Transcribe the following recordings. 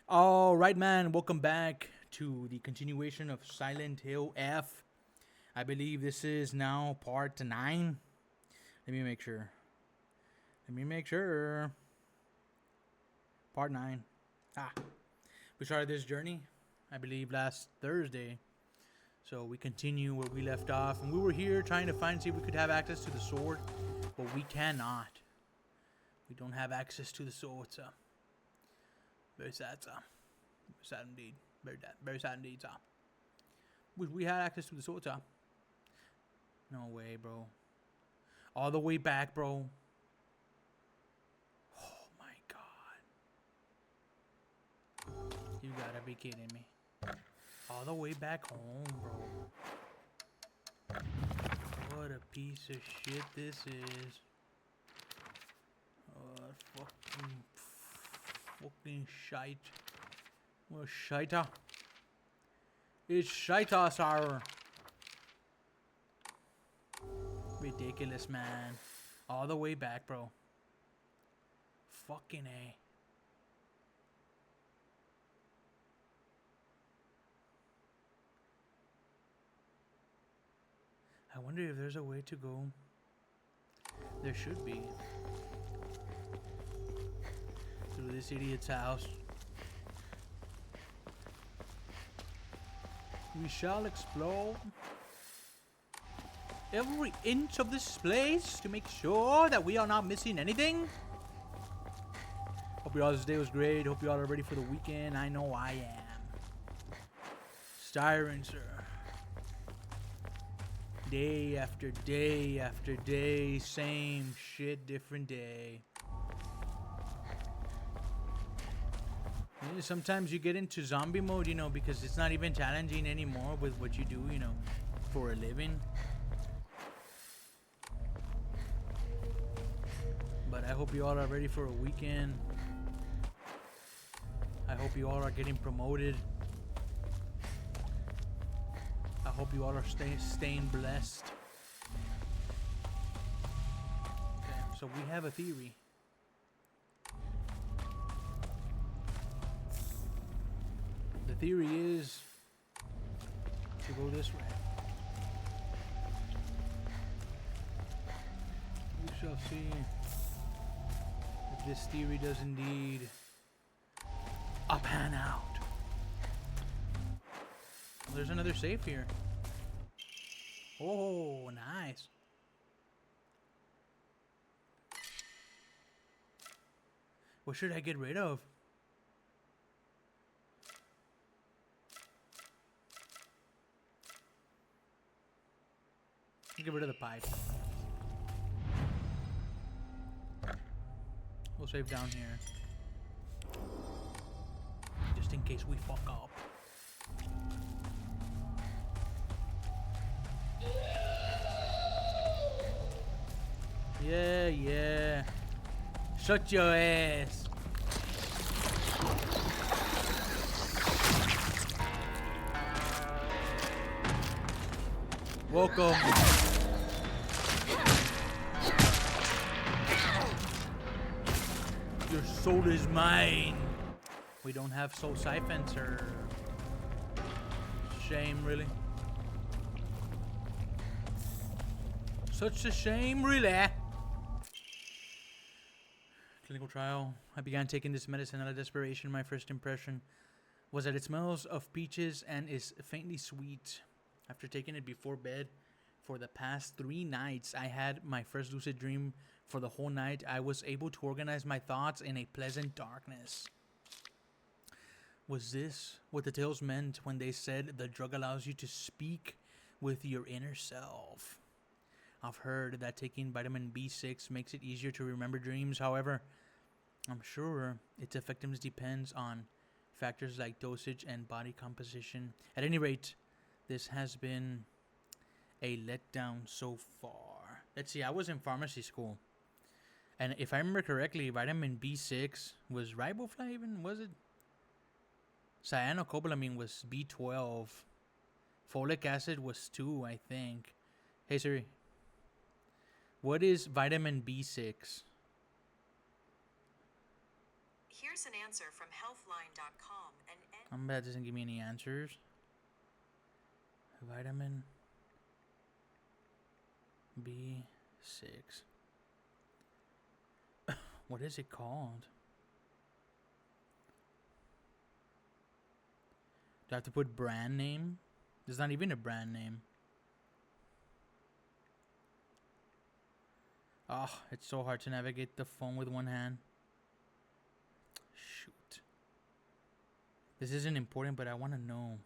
All right, man. Welcome back to the continuation of Silent Hill F. I believe this is now part 9. Let me make sure. Part 9. Ah. We started this journey, I believe, last Thursday. So we continue where we left off. And we were here trying to see if we could have access to the sword. But we cannot. We don't have access to the sword, so. Very sad, sir. Sad indeed. Very sad indeed, sir. Wish we had access to the sword, sir. No way, bro. All the way back, bro. Oh my god. You gotta be kidding me. All the way back home, bro. What a piece of shit this is. Fucking shite. Well, shita. It's shita, sir. Ridiculous, man. All the way back, bro. Fucking A. I wonder if there's a way to go. There should be. Through this idiot's house. We shall explore every inch of this place to make sure that we are not missing anything. Hope y'all's day was great. Hope y'all are ready for the weekend. I know I am. Styron, sir. Day after day after day. Same shit, different day. Sometimes you get into zombie mode, because it's not even challenging anymore with what you do, for a living. But I hope you all are ready for a weekend. I hope you all are getting promoted. I hope you all are staying blessed. Okay, so we have a theory. The theory is to go this way. We shall see if this theory does indeed pan out. There's another safe here. Oh, nice. What should I get rid of? Get rid of the pipe. We'll save down here. Just in case we fuck up. Yeah. Shut your ass. Welcome. Your soul is mine. We don't have soul siphons, or shame, really. Such a shame, really. Clinical trial. I began taking this medicine out of desperation. My first impression was that it smells of peaches and is faintly sweet. After taking it before bed for the past 3 nights, I had my first lucid dream for the whole night. I was able to organize my thoughts in a pleasant darkness. Was this what the tales meant when they said the drug allows you to speak with your inner self? I've heard that taking vitamin B6 makes it easier to remember dreams. However, I'm sure its effectiveness depends on factors like dosage and body composition. At any rate, this has been a letdown so far. Let's see, I was in pharmacy school. And if I remember correctly, vitamin B6 was riboflavin, was it? Cyanocobalamin was B12. Folic acid was 2, I think. Hey Siri, what is vitamin B6? Here's an answer from healthline.com. I'm bad, doesn't give me any answers. Vitamin B6. What is it called? Do I have to put brand name? There's not even a brand name. Oh, it's so hard to navigate the phone with one hand. Shoot. This isn't important, but I want to know.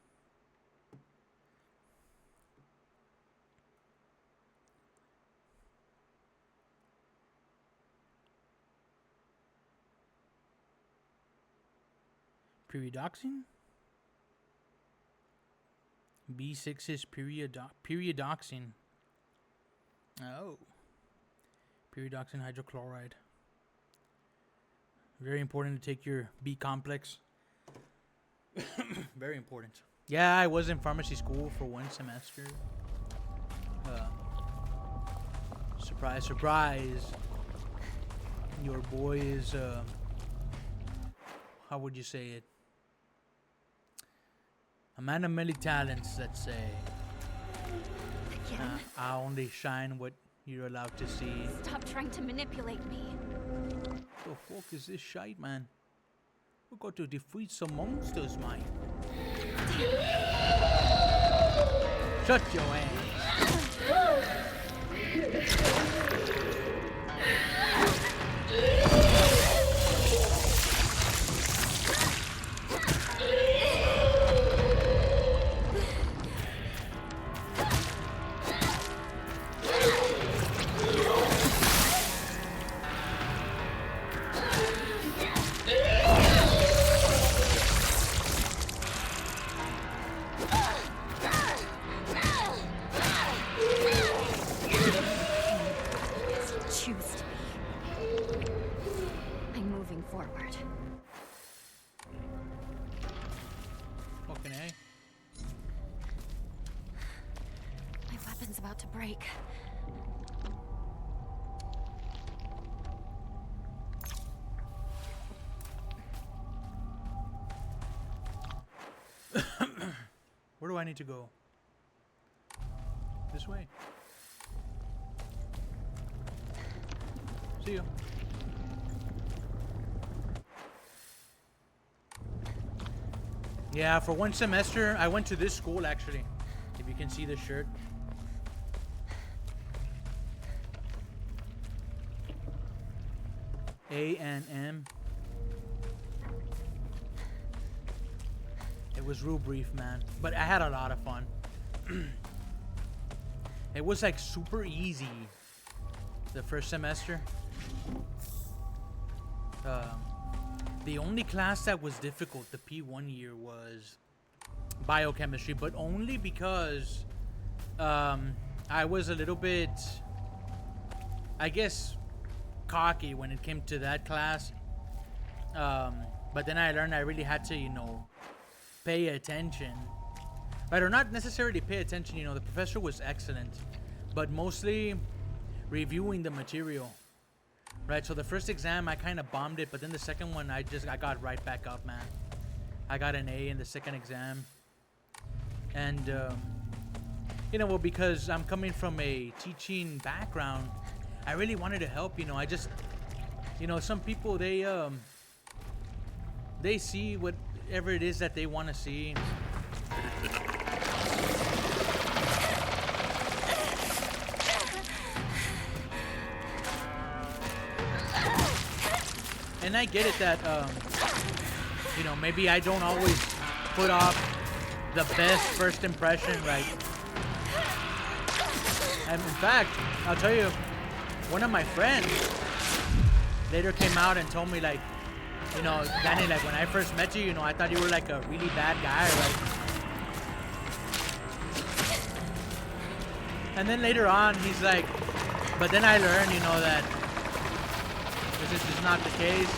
Peridoxine? B6 is periodoxine. Oh. Peridoxine hydrochloride. Very important to take your B complex. Very important. Yeah, I was in pharmacy school for 1 semester. Surprise, surprise. Your boy is, how would you say it? A man of many talents, let's say. I only shine what you're allowed to see. Stop trying to manipulate me. The fuck is this shite, man? We got to defeat some monsters, mate. Shut your ass. Where do I need to go? This way. See you. Yeah, for 1 semester, I went to this school actually. If you can see the shirt. A&M. It was real brief, man, but I had a lot of fun. It was like super easy the first semester. The only class that was difficult the P1 year was biochemistry, but only because I was a little bit, I guess, cocky when it came to that class. But then I learned I really had to, you know, pay attention, right? Or not necessarily pay attention, you know, the professor was excellent, but mostly reviewing the material, right? So the first exam I kind of bombed it, but then the second one I got right back up, man. I got an A in the second exam. And you know, well, because I'm coming from a teaching background, I really wanted to help, you know. I just, you know, some people, they see whatever it is that they want to see. And I get it that, you know, maybe I don't always put off the best first impression, right? And in fact, I'll tell you, one of my friends later came out and told me, like, you know, Danny, like, when I first met you, you know, I thought you were like a really bad guy, right? And then later on, he's like, but then I learned, you know, that this is not the case.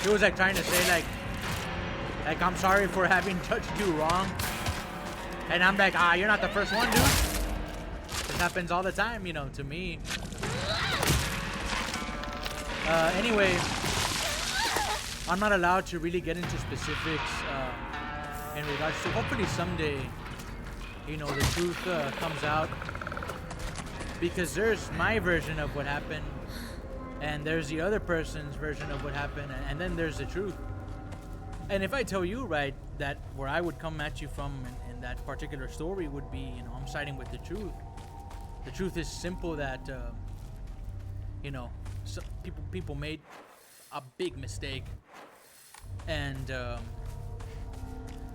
He was like trying to say, like I'm sorry for having judged you wrong. And I'm like, you're not the first one, dude. This happens all the time, you know, to me. Anyway, I'm not allowed to really get into specifics in regards to. Hopefully someday, you know, the truth comes out, because there's my version of what happened, and there's the other person's version of what happened, and then there's the truth. And if I tell you, right, that where I would come at you from in that particular story would be, you know, I'm siding with the truth. The truth is simple, that you know, so people made a big mistake, and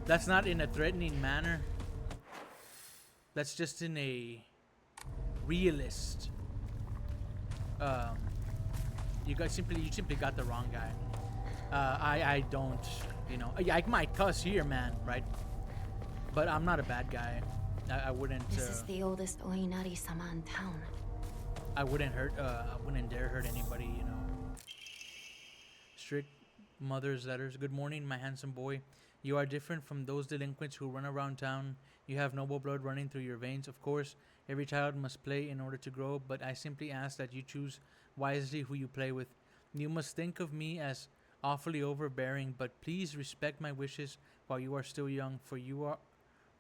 that's not in a threatening manner. That's just in a realist. You simply got the wrong guy. I don't, you know, I might cuss here, man, right? But I'm not a bad guy. I wouldn't. This is the oldest Oinari-sama in town. I wouldn't dare hurt anybody, you know. Strict mother's letters. Good morning, my handsome boy. You are different from those delinquents who run around town. You have noble blood running through your veins. Of course, every child must play in order to grow, but I simply ask that you choose wisely who you play with. You must think of me as awfully overbearing, but please respect my wishes while you are still young, for you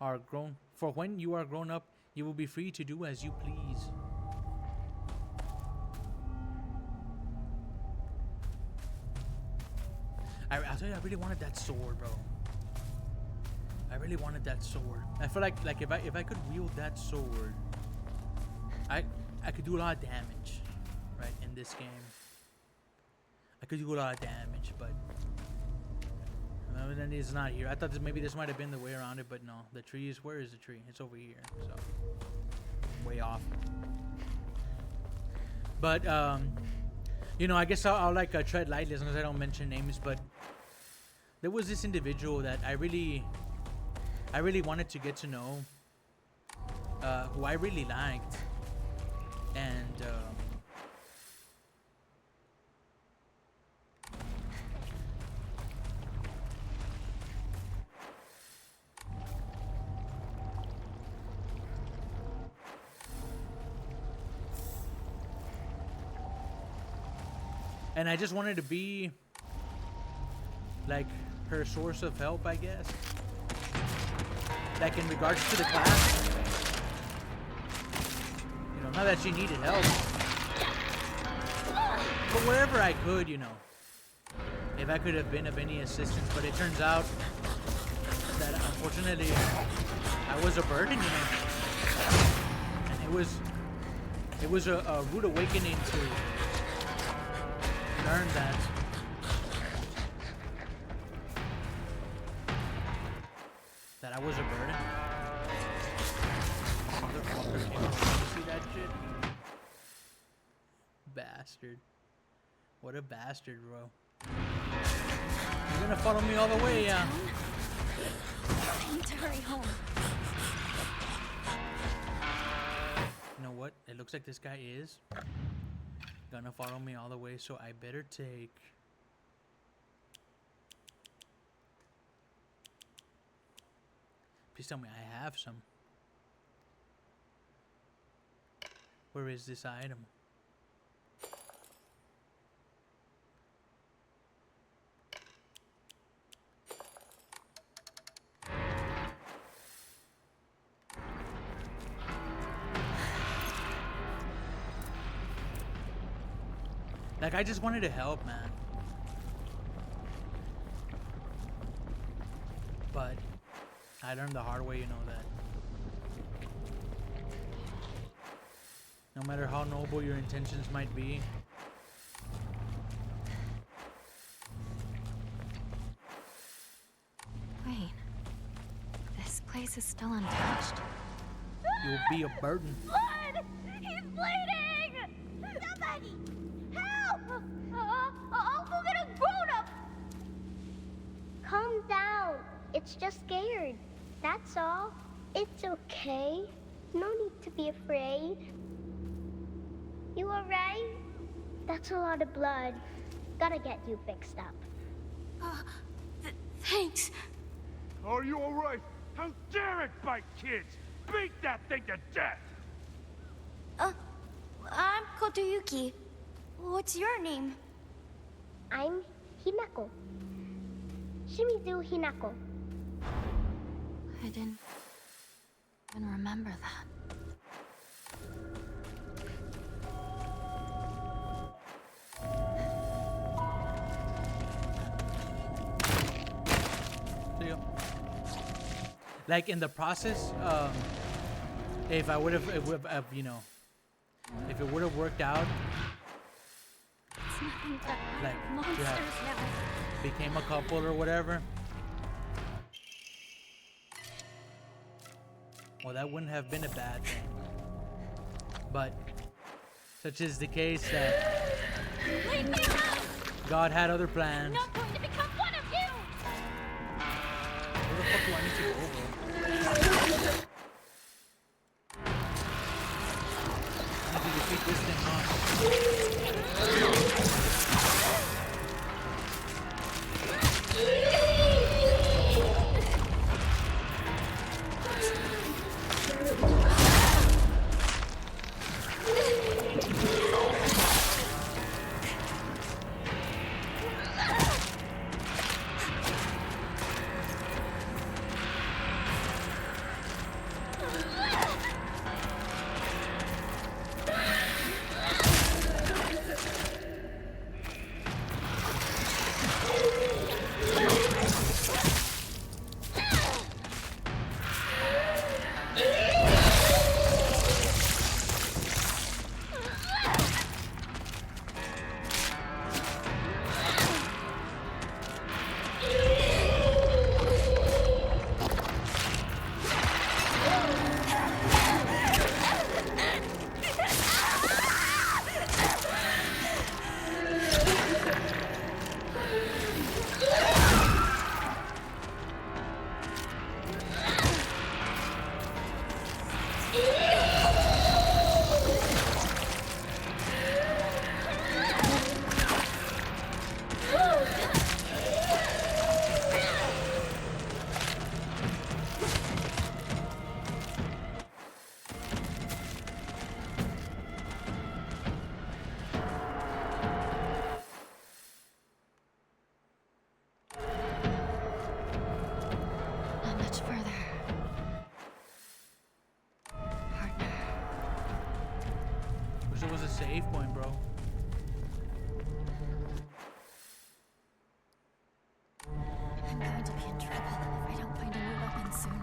are grown. For when you are grown up, you will be free to do as you please. I'll tell you, I really wanted that sword, bro. I really wanted that sword. I feel like if I could wield that sword, I could do a lot of damage, right, in this game. I could do a lot of damage, but then it's not here. I thought maybe this might have been the way around it, but no. The tree is, where is the tree? It's over here, so way off. But you know, I guess I'll like tread lightly as long as I don't mention names. But there was this individual that I really wanted to get to know, who I really liked, and I just wanted to be like her source of help, I guess. Like in regards to the class, you know, not that she needed help, but wherever I could, you know, if I could have been of any assistance. But it turns out that unfortunately I was a burden, you know, and it was a rude awakening to learn that I was a burden. Motherfucker came over. You see that shit? Bastard. What a bastard, bro. You're gonna follow me all the way, yeah. I need to hurry home. You know what? It looks like this guy is gonna follow me all the way, so I better take... Please tell me I have some. Where is this item? Like, I just wanted to help, man. But I learned the hard way, you know, that no matter how noble your intentions might be, Wait. This place is still untouched. you'll be a burden. Blood! He's bleeding! Somebody! Help! I'll go get a grown-up! Calm down. It's just scared. That's all. It's okay. No need to be afraid. You alright? That's a lot of blood. Gotta get you fixed up. Thanks. Are you all right? How dare it bite kids? Beat that thing to death! I'm Kotoyuki. What's your name? I'm Hinako. Shimizu Hinako. I didn't even remember that. See ya. Like in the process, if I would have, you know, if it would have worked out, It's nothing but like monsters to have now. became a couple or whatever, well, that wouldn't have been a bad thing. But such is the case that Leave me alone! God had other plans. I'm not going to become one of you! Where the fuck do I need to go, bro? I need to defeat this thing, huh? Not much further. Partner. Wish it was a save point, bro. I'm going to be in trouble if I don't find a new weapon soon.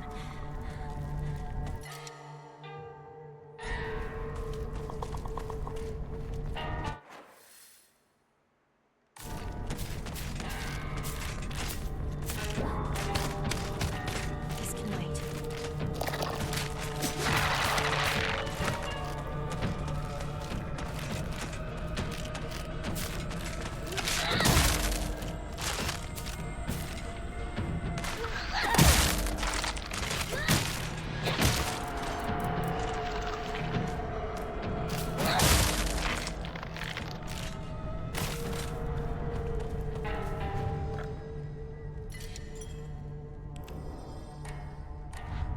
This can wait.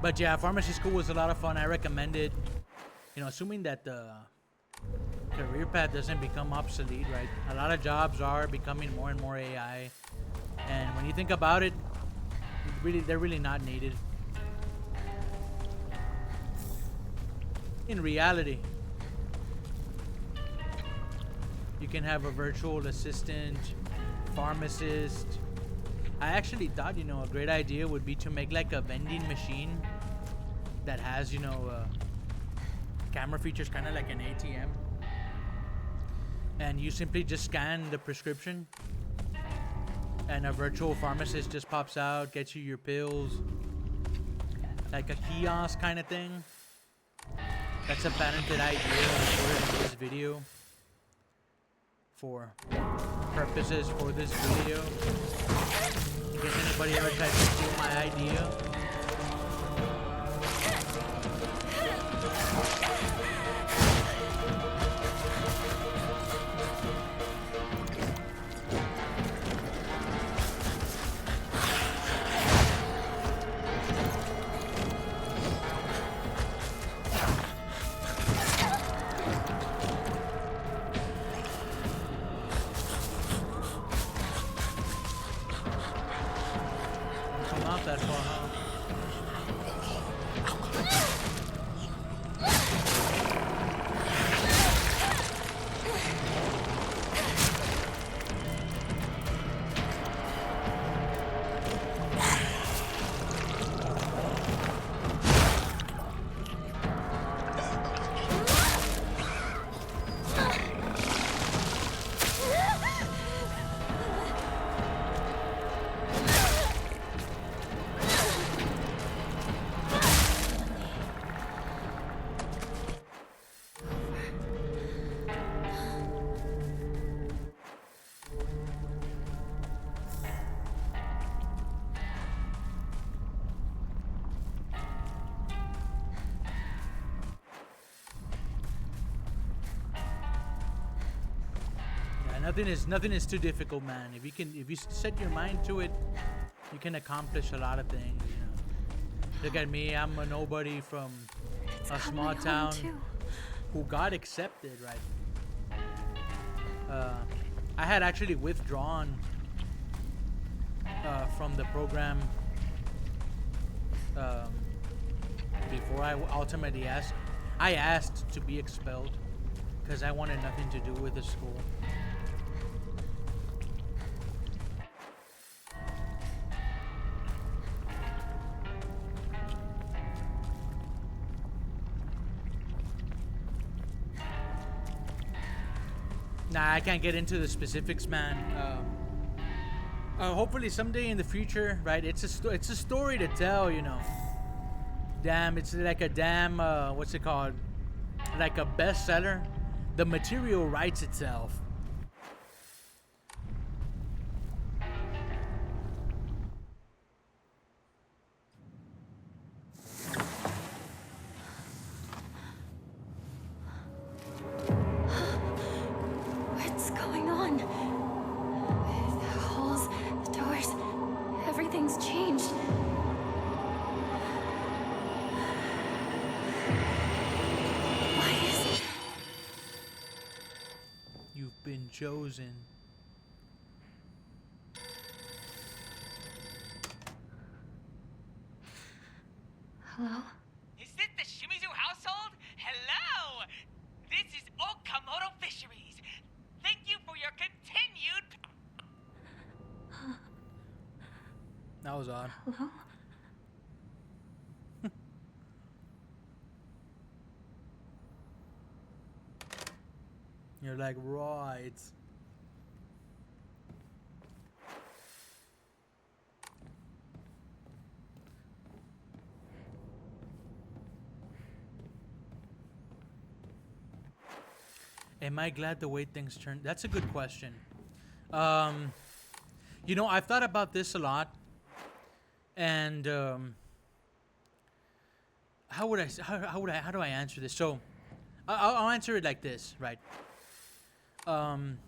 But yeah, pharmacy school was a lot of fun. I recommend it. You know, assuming that the career path doesn't become obsolete, right? A lot of jobs are becoming more and more AI, and when you think about it, really, they're really not needed. In reality, you can have a virtual assistant, pharmacist. I actually thought, you know, a great idea would be to make like a vending machine that has, you know, camera features, kind of like an ATM. And you simply just scan the prescription, and a virtual pharmacist just pops out, gets you your pills, like a kiosk kind of thing. That's a patented idea. I'll show it in this video for purposes for this video. In case anybody ever tried to steal my idea. swim out that far, huh? Nothing is too difficult, man. If you set your mind to it, you can accomplish a lot of things. You know. Look at me, I'm a nobody from a small town who got accepted, right? I had actually withdrawn from the program before I ultimately asked. I asked to be expelled because I wanted nothing to do with the school. Nah, I can't get into the specifics, man. Hopefully someday in the future, right? It's a story to tell, you know. Damn, it's like a damn what's it called? Like a bestseller. The material writes itself. What's going on? The halls, the doors, everything's changed. Why is... You've been chosen. Hello? Is this the Shimizu household? Hello! This is Okamoto Fisheries. Thank you for your continued... That was odd. Hello? You're like, right. Am I glad the way things turned? That's a good question. You know, I've thought about this a lot, and how do I answer this? So, I'll answer it like this, right? I'm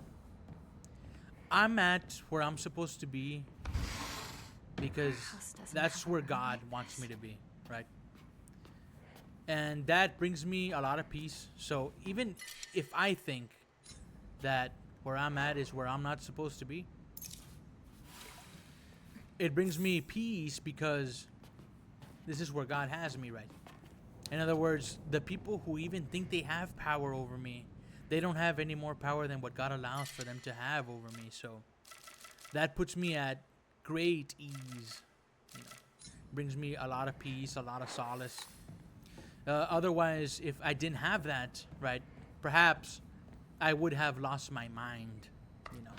at where I'm supposed to be because that's where God wants me to be, right? And that brings me a lot of peace. So even if I think that where I'm at is where I'm not supposed to be, it brings me peace because this is where God has me, right? In other words, the people who even think they have power over me, they don't have any more power than what God allows for them to have over me. So that puts me at great ease. You know, brings me a lot of peace, a lot of solace. Otherwise, if I didn't have that, right, perhaps I would have lost my mind, you know.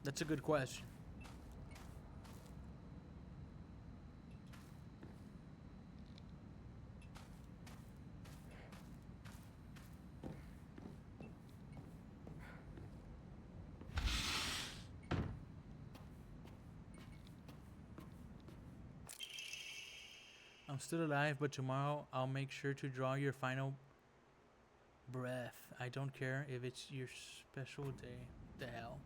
That's a good question. I'm still alive, but tomorrow I'll make sure to draw your final breath. I don't care if it's your special day. The hell.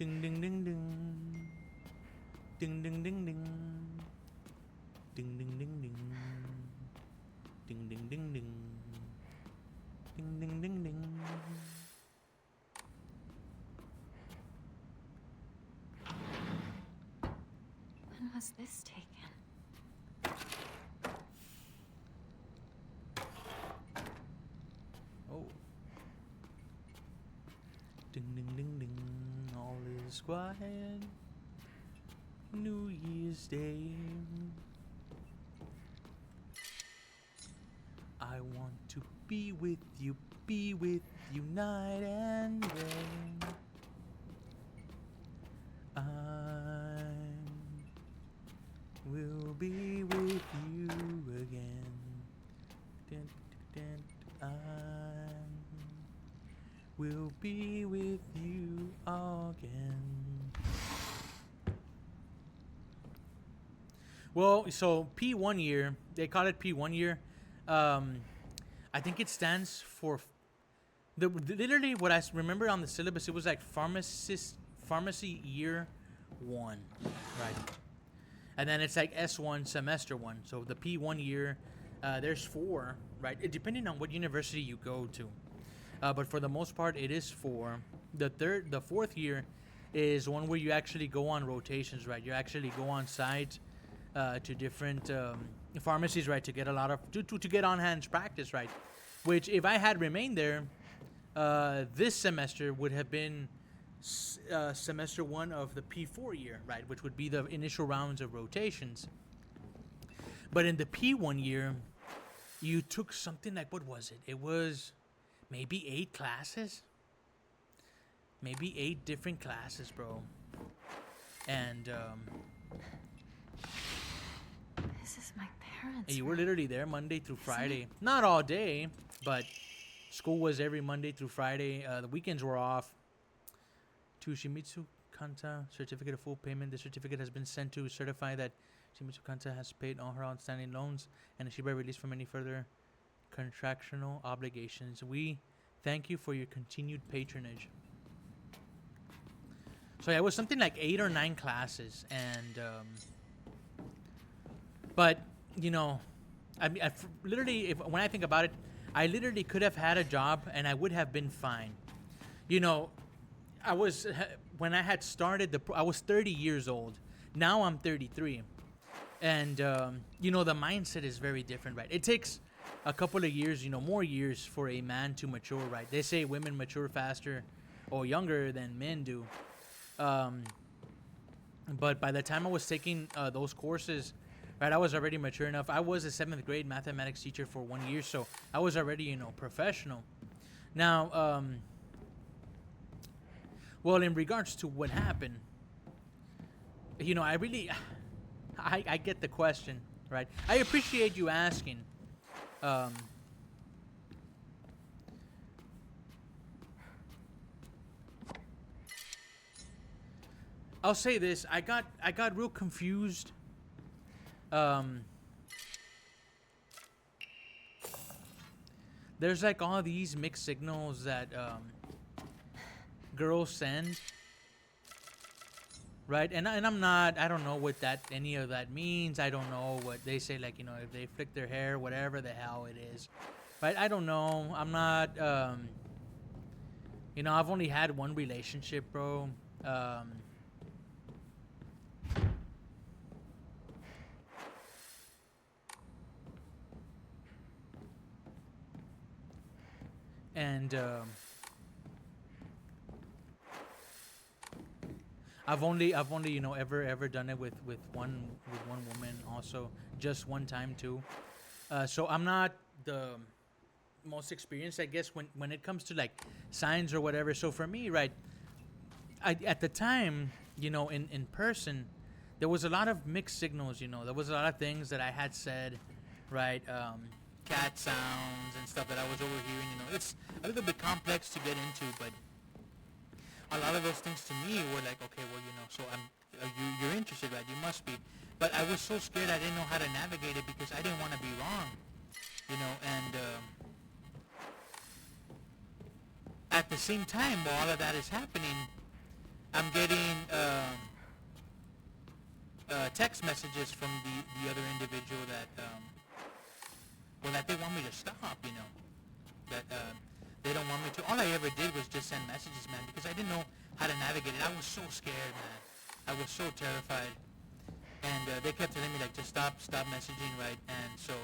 Ding ding ding ding. Ding ding ding ding. Ding ding ding ding. Ding ding ding ding. Ding ding ding ding. When was this taken? Oh. Ding ding ding ding. All is quiet. New Year's Day. I want to be with you night and day. I will be with you again. Dun, dun, dun, I will be with you again. Well, so P1 year, they call it P1 year. I think it stands for literally what I remember on the syllabus. It was like pharmacy year 1, right? And then it's like S1 semester 1. So the P1 year, there's 4, right? Depending on what university you go to, but for the most part, it is 4. The fourth year is one where you actually go on rotations, right? You actually go on site to different pharmacies, right, to get a lot of to get on hands practice, right? Which if I had remained there, this semester would have been semester 1 of the P4 year, right, which would be the initial rounds of rotations. But in the P1 year, you took something like, what was it? It was maybe 8 classes, maybe 8 different classes, bro. And This is my parents' you were room. literally there Monday through Friday. Not all day, but school was every Monday through Friday. The weekends were off. To Shimizu Kanta, certificate of full payment. The certificate has been sent to certify that Shimizu Kanta has paid all her outstanding loans and is hereby released from any further contractual obligations. We thank you for your continued patronage. So yeah, it was something like 8 or 9 classes, and but you know, I mean, literally, when I think about it, I literally could have had a job and I would have been fine. You know, I was when I had started I was 30 years old. Now I'm 33, and you know, the mindset is very different, right? It takes a couple of years, you know, more years for a man to mature, right? They say women mature faster or younger than men do. But by the time I was taking those courses, right, I was already mature enough. I was a 7th grade mathematics teacher for 1 year, so I was already, you know, professional. Now, well, in regards to what happened, you know, I get the question, right? I appreciate you asking. I'll say this: I got real confused. There's like all these mixed signals that girls send, right? And I don't know what any of that means. I don't know what they say, like, you know, if they flick their hair, whatever the hell it is, right? I don't know. I'm not, you know, I've only had one relationship, bro. And I've only you know ever done it with one woman, also just one time too. So I'm not the most experienced, I guess, when it comes to like signs or whatever. So for me, right, at the time, you know, in person, there was a lot of mixed signals. You know, there was a lot of things that I had said, right? Cat sounds and stuff that I was overhearing. You know, it's a little bit complex to get into, but a lot of those things to me were like, okay, well, you know, so you're interested, right? You must be. But I was so scared I didn't know how to navigate it because I didn't want to be wrong, you know. And at the same time, while all of that is happening, I'm getting text messages from the other individual that well, that they want me to stop, you know, that they don't want me to. All I ever did was just send messages, man, because I didn't know how to navigate it. I was so scared, man. I was so terrified, and they kept telling me like, just stop messaging, right? And so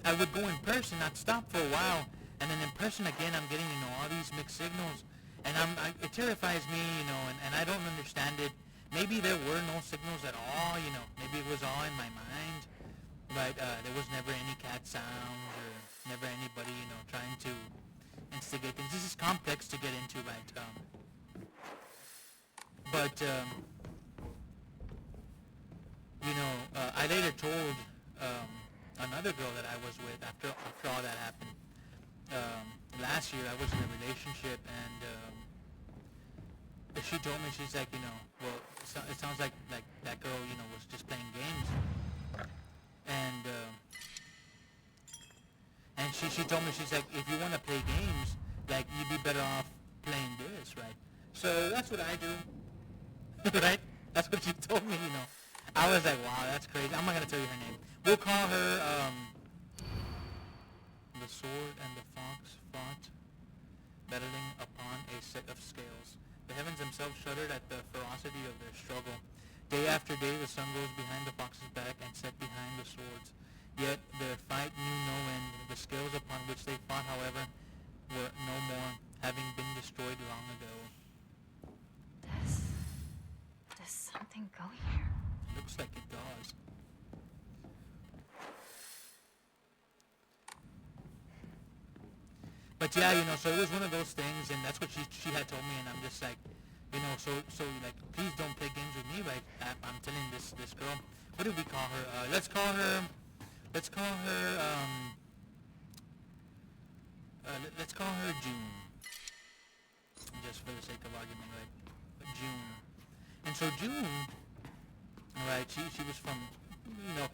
I would go in person, I'd stop for a while, and then in person again, I'm getting, you know, all these mixed signals, and it terrifies me, you know, and I don't understand it. Maybe there were no signals at all, you know, maybe it was all in my mind, but there was never any cat sounds, or never anybody, you know, trying to instigate things. This is complex to get into, right? But you know, I later told another girl that I was with after all that happened. Last year I was in a relationship, and she told me, she's like, you know, well, it sounds like that girl, you know, was just playing games, and she told me, she's like, if you want to play games, like, you'd be better off playing this, right? So that's what I do. Right? That's what she told me, you know. I was like, wow, that's crazy. I'm not going to tell you her name. We'll call her, the sword and the fox fought, battling upon a set of scales. The heavens themselves shuddered at the ferocity of their struggle. Day after day, the sun rose behind the fox's back and set behind the swords. Yet their fight knew no end. The scales upon which they fought, however, were no more, having been destroyed long ago. Does something go here? Looks like it does. But yeah, you know, so it was one of those things, and that's what she had told me, and I'm just like, you know, so like, please don't play games with me, right? I'm telling this girl, what did we call her? Let's call her June, just for the sake of argument, right? June. And so June, right, she was from, you know,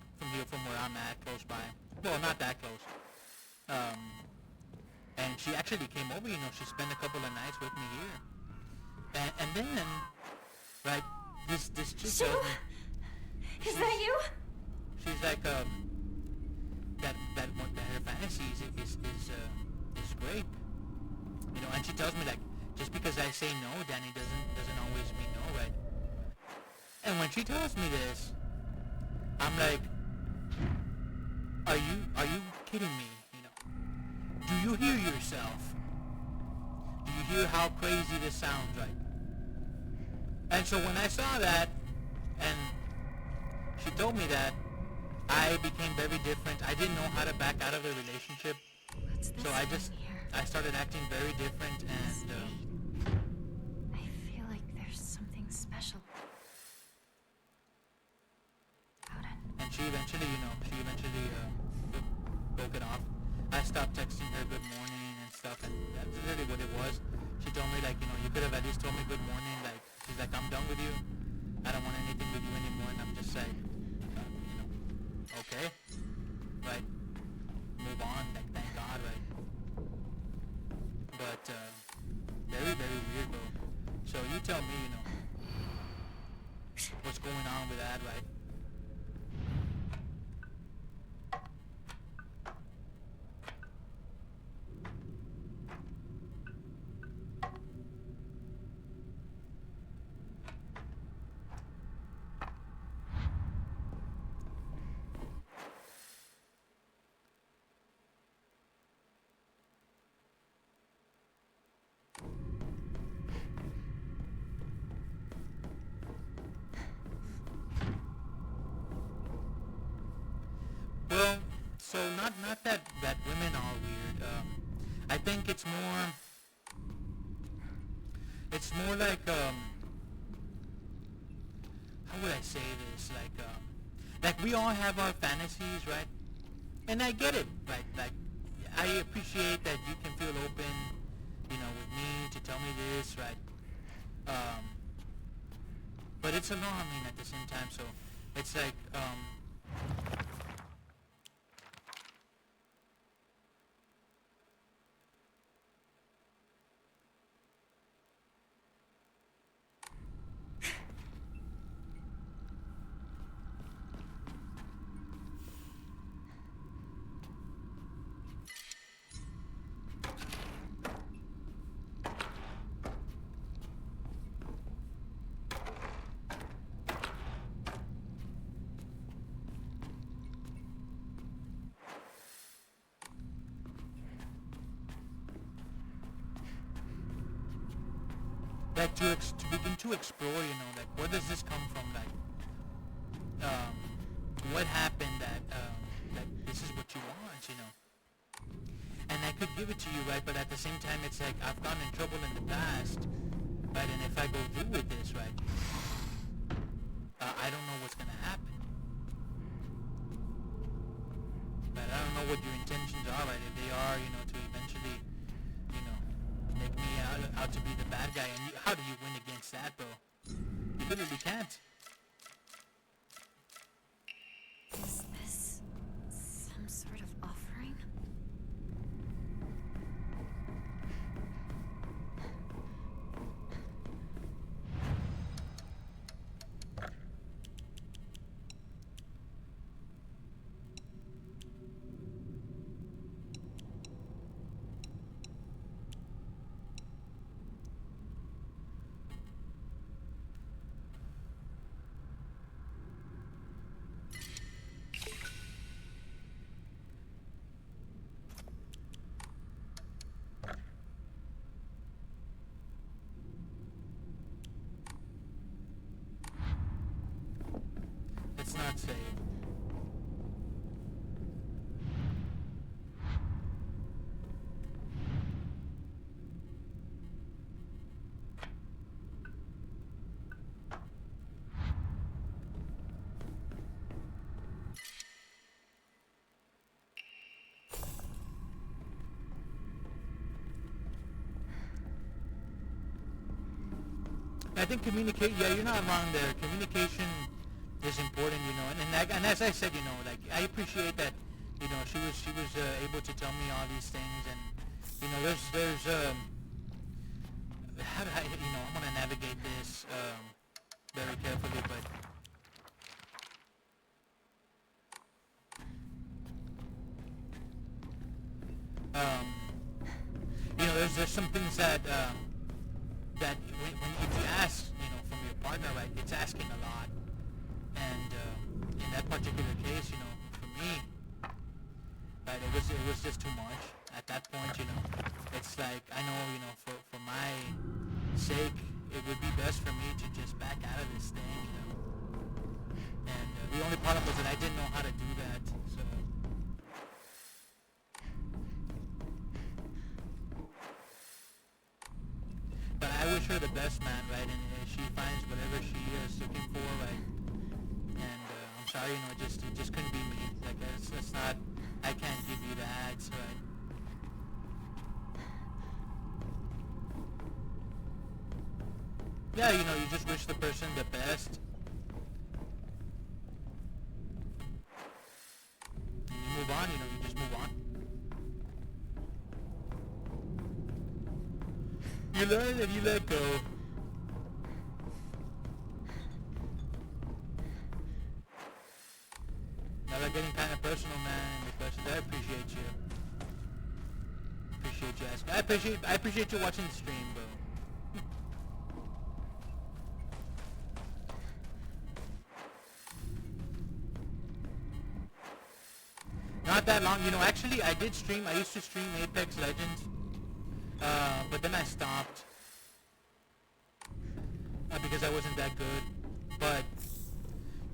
from where I'm at, close by. Well, not that close. And she actually came over, you know, she spent a couple of nights with me here. And then, right, this chick Shu? tells me, Is that you? she's like, that her fantasies is grape. You know, and she tells me, like, just because I say no, Danny, doesn't always mean no, right? And when she tells me this, I'm like, are you kidding me? You know, do you hear yourself? Do you hear how crazy this sounds, right? And so when I saw that, and she told me that, I became very different. I didn't know how to back out of the relationship, What's this so I thing here? started acting very different, and I feel like there's something special about it. and she eventually broke it off. I stopped texting her good morning and stuff, and that's really what it was. She told me, like, you know, you could have at least told me good morning. Like, she's like, I'm done with you. I don't want anything with you anymore. And I'm just like, you know, okay, right, move on. Like, thank God, right? But very, very weird, bro. So you tell me, you know, what's going on with that, right? Well, so not that women are weird. I think it's more like how would I say this? Like we all have our fantasies, right? And I get it, right? Like I appreciate that you can feel open, you know, with me to tell me this, right? But it's alarming at the same time. So it's like like to begin to explore, you know, like where does this come from, like what happened that this is what you want, you know. And I could give it to you, right, but at the same time it's like I've gotten in trouble in the past, right, and if I go through with this, right, I don't know what's gonna happen. But I don't know what your intentions are, right, if they are, you know, to eventually, you know, make me out to be the bad guy, and how do you win against that, bro? You literally can't. Is this some sort of offering? Let's not say it. I think communicate. Yeah, you're not wrong there. Communication is important, you know. And as I said, you know, like I appreciate that, you know, she was able to tell me all these things, and you know, there's how do I, you know, I'm gonna navigate this very carefully, but you know, there's some things that that when if you ask, you know, from your partner, right, it's asking a lot. And in that particular case, you know, for me, right, it was just too much. At that point, you know, it's like I know, you know, for my sake, it would be best for me to just back out of this thing, you know. And the only problem was that I didn't know how to do that, so. But I wish her the best, man, right? And she finds whatever she is looking for, right? And I'm sorry, you know, it just couldn't be me. Like, it's not, I can't give you that, right? Yeah, you know, you just wish the person the best. And you move on, you know, you just move on. You learn and you let go. Now they're getting kind of personal, man, in the questions. I appreciate you. Appreciate you asking. I appreciate you watching the stream, bro. Not that long, you know, actually I did stream, I used to stream Apex Legends, but then I stopped, because I wasn't that good, but,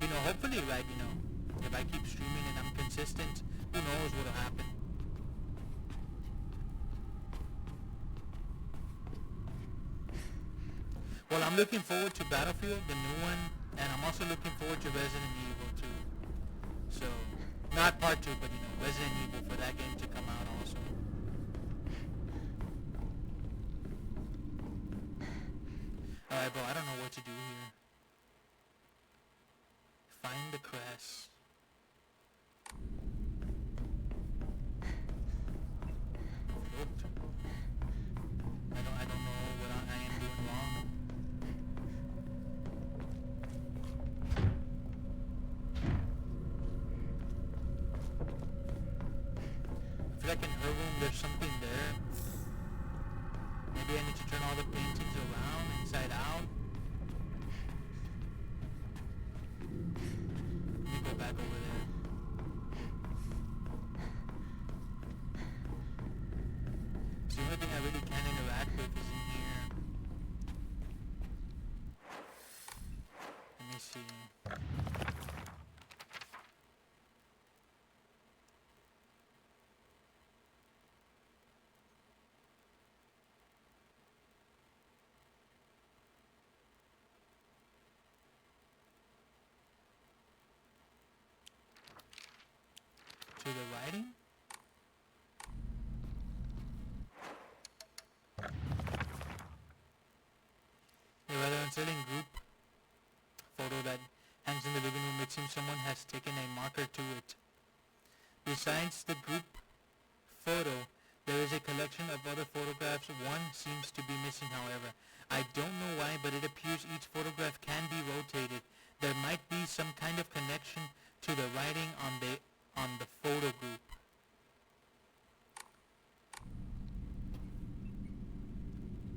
you know, hopefully, right, you know, if I keep streaming and I'm consistent, who knows what'll happen. Well, I'm looking forward to Battlefield, the new one, and I'm also looking forward to Resident Evil 2, so... Not part 2, but, you know, Resident Evil for that game to come out also. Alright, bro, I don't know what to do here. Find the crest. I don't know what I am doing wrong. Like in her room, there's something there. Maybe I need to turn all the paintings around, inside out. Let me go back over there. It's the only thing I really can interact with is in here. see. To the writing? A rather unsettling group photo that hangs in the living room. It seems someone has taken a marker to it. Besides the group photo, there is a collection of other photographs. One seems to be missing, however. I don't know why, but it appears each photograph can be rotated. There might be some kind of connection to the writing on the photo group.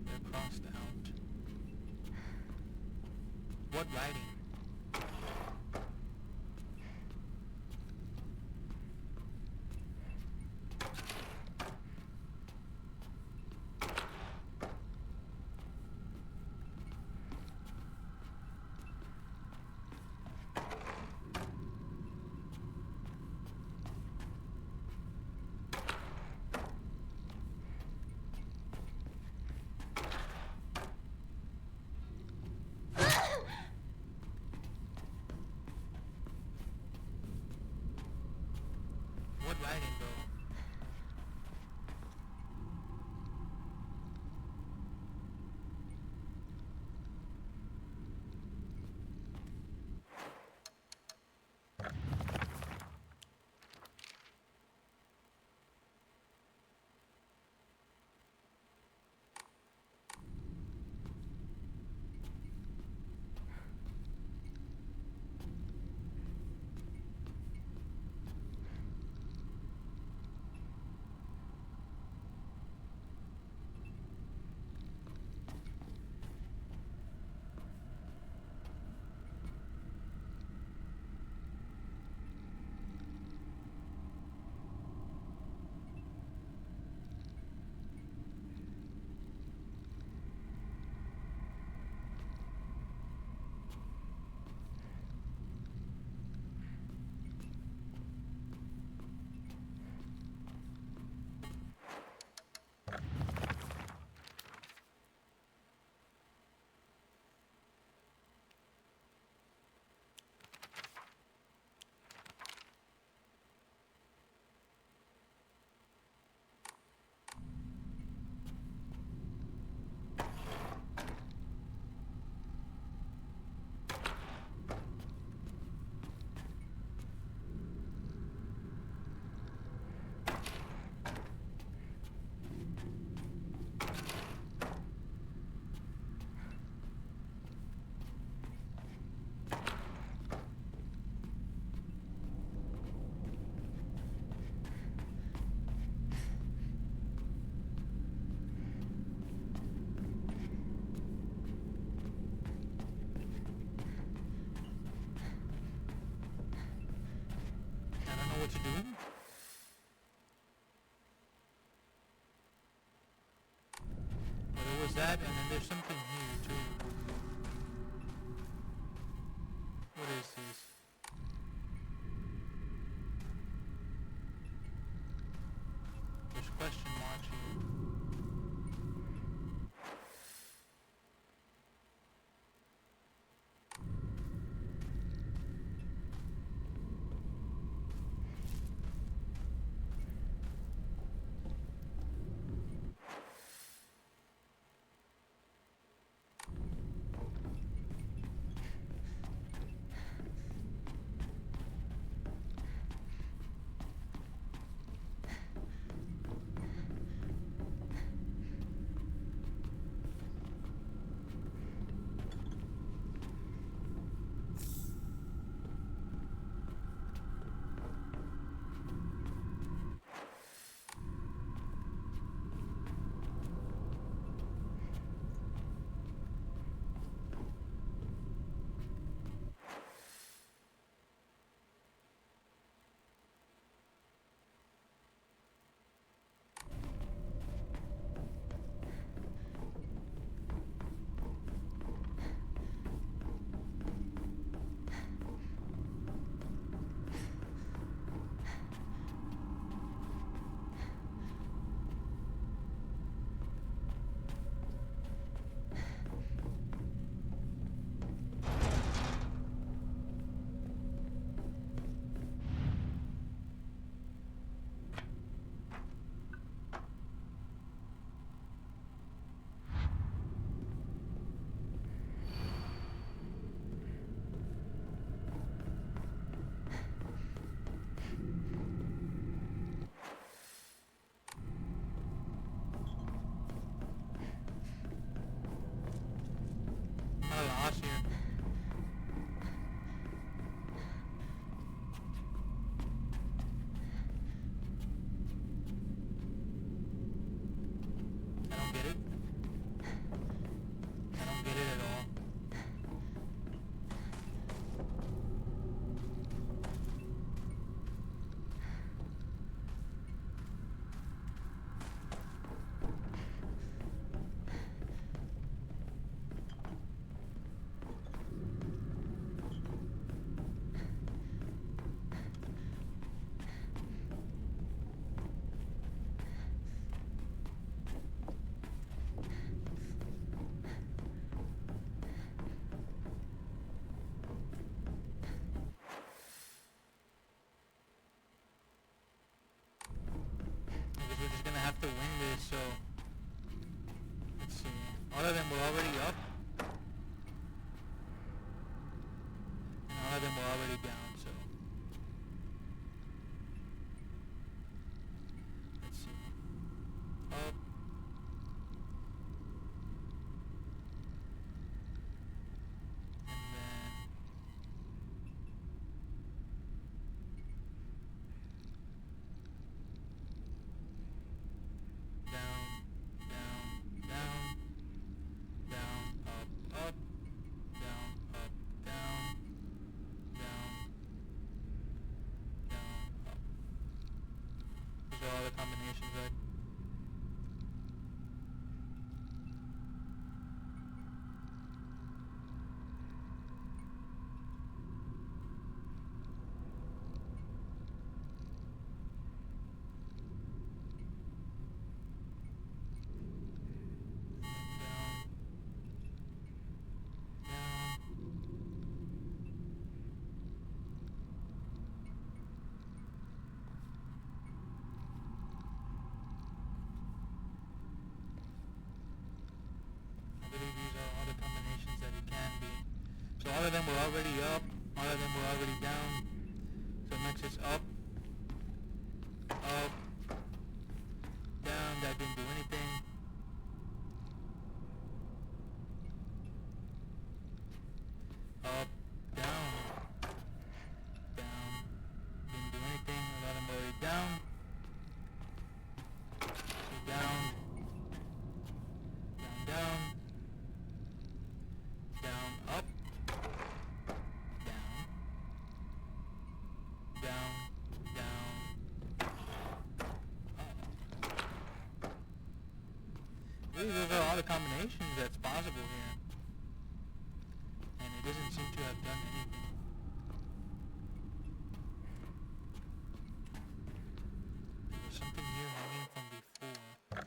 They're crossed out. What writing? What writing, bro? I don't know what to do. Well, there was that, and then there's something here too. What is this? There's question marks here. of them were already down, so. Let's see. Up. And then down, down, down, down, up, up, down, up, down, down, down, up. Those are all the combinations, right? Down, down. I believe these are all the combinations that it can be. So all of them were already up, all of them were already down. So next is up, up, down, that didn't do anything. Up, down, down, didn't do anything, a lot of them were already down. So down, down, down, up, down, down, down, up. Really, those are all the combinations that's possible here. And it doesn't seem to have done anything. There was something here hanging from before.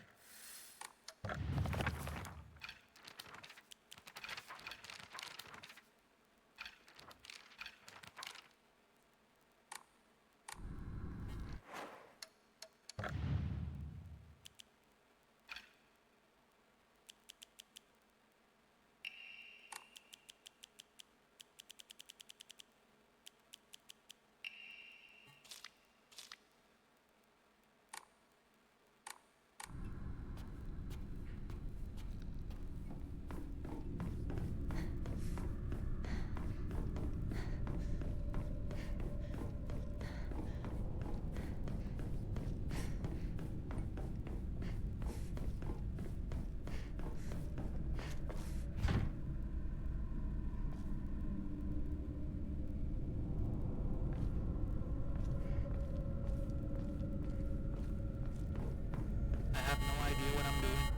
I have no idea what I'm doing.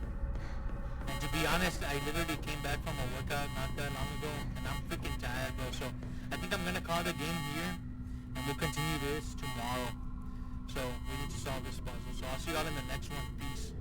And to be honest, I literally came back from a workout not that long ago, and I'm freaking tired, bro. So I think I'm gonna call the game here, and we'll continue this tomorrow. So we need to solve this puzzle. So I'll see y'all in the next one. Peace.